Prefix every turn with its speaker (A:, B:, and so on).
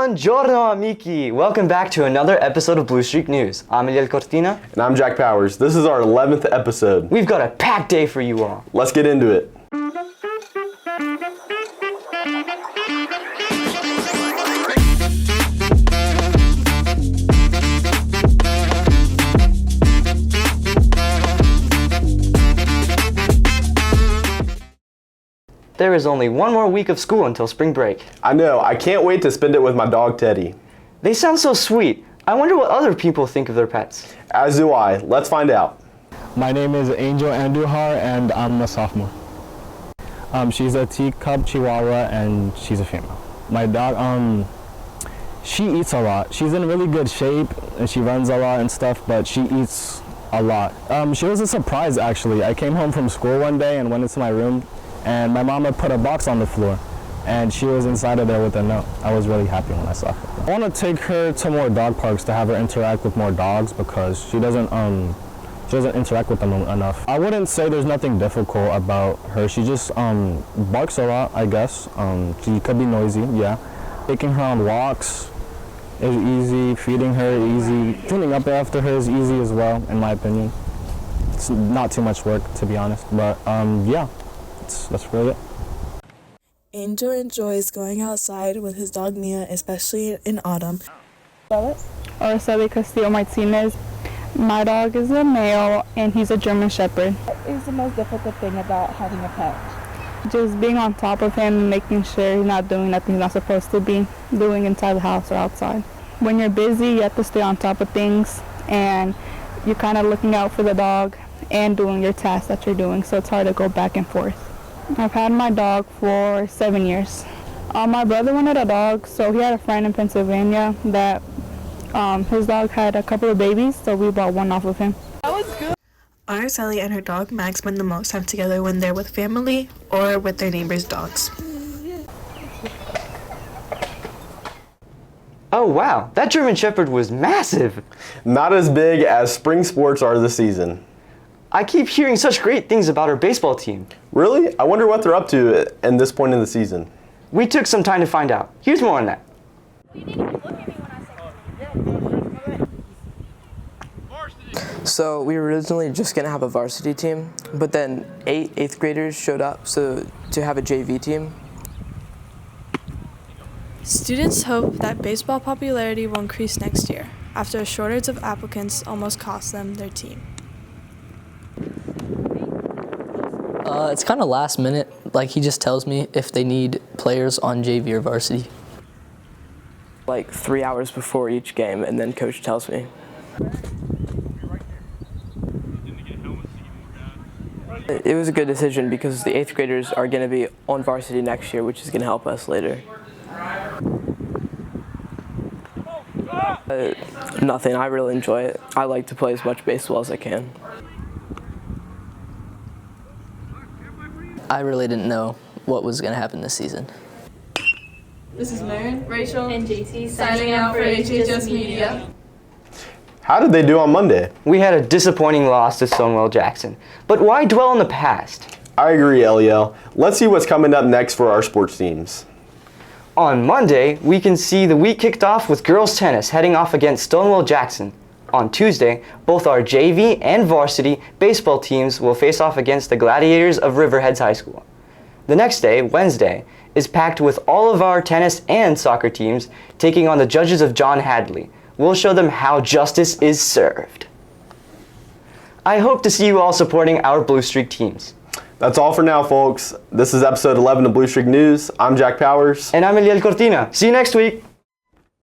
A: Buongiorno amici! Welcome back to another episode of Blue Streak News. I'm Eliel Cortina.
B: And I'm Jack Powers. This is our 11th episode.
A: We've got a packed day for you all.
B: Let's get into it.
A: There is only one more week of school until spring break.
B: I know, I can't wait to spend it with my dog Teddy.
A: They sound so sweet. I wonder what other people think of their pets.
B: As do I. Let's find out.
C: My name is Angel Andujar and I'm a sophomore. She's a teacup chihuahua and she's a female. My dog, she eats a lot. She's in really good shape and she runs a lot and stuff, but she eats a lot. She was a surprise actually. I came home from school one day and went into my room and my mama put a box on the floor and she was inside of there with a note. I was really happy when I saw her. I want to take her to more dog parks to have her interact with more dogs because she doesn't interact with them enough. I wouldn't say there's nothing difficult about her. She just barks a lot, I guess. She could be noisy, yeah. Taking her on walks is easy, feeding her easy, cleaning up after her is easy as well, in my opinion. It's not too much work, to be honest, but yeah. That's really it.
D: Angel enjoys going outside with his dog Mia, especially in autumn.
E: Aracely Castillo-Martinez. My dog is a male and he's a German Shepherd.
F: What is the most difficult thing about having a pet?
E: Just being on top of him and making sure he's not doing nothing he's not supposed to be doing inside the house or outside. When you're busy, you have to stay on top of things and you're kind of looking out for the dog and doing your tasks that you're doing, so it's hard to go back and forth. I've had my dog for 7 years. My brother wanted a dog, so he had a friend in Pennsylvania that his dog had a couple of babies, so we bought one off of him.
F: That was good.
D: Aracely and her dog Max spend the most time together when they're with family or with their neighbors' dogs.
A: Oh wow, that German Shepherd was massive.
B: Not as big as spring sports are this season.
A: I keep hearing such great things about our baseball team.
B: Really? I wonder what they're up to at this point in the season.
A: We took some time to find out. Here's more on that.
G: So we were originally just going to have a varsity team, but then 8 8th graders showed up to have a JV team.
D: Students hope that baseball popularity will increase next year, after a shortage of applicants almost cost them their team.
H: It's kind of last minute. Like, he just tells me if they need players on JV or varsity.
G: Like 3 hours before each game, and then coach tells me. It was a good decision because the 8th graders are going to be on varsity next year, which is going to help us later. Nothing. I really enjoy it. I like to play as much baseball as I can.
H: I really didn't know what was going to happen this season.
F: This is Maren, Rachel, and JC signing out for HHS Media.
B: How did they do on Monday?
A: We had a disappointing loss to Stonewall Jackson, but why dwell on the past?
B: I agree, Eliel. Let's see what's coming up next for our sports teams.
A: On Monday, we can see the week kicked off with girls tennis heading off against Stonewall Jackson. On Tuesday, both our JV and varsity baseball teams will face off against the Gladiators of Riverheads High School. The next day, Wednesday, is packed with all of our tennis and soccer teams taking on the judges of John Hadley. We'll show them how justice is served. I hope to see you all supporting our Blue Streak teams.
B: That's all for now, folks. This is episode 11 of Blue Streak News. I'm Jack Powers.
A: And I'm Eliel Cortina. See you next week.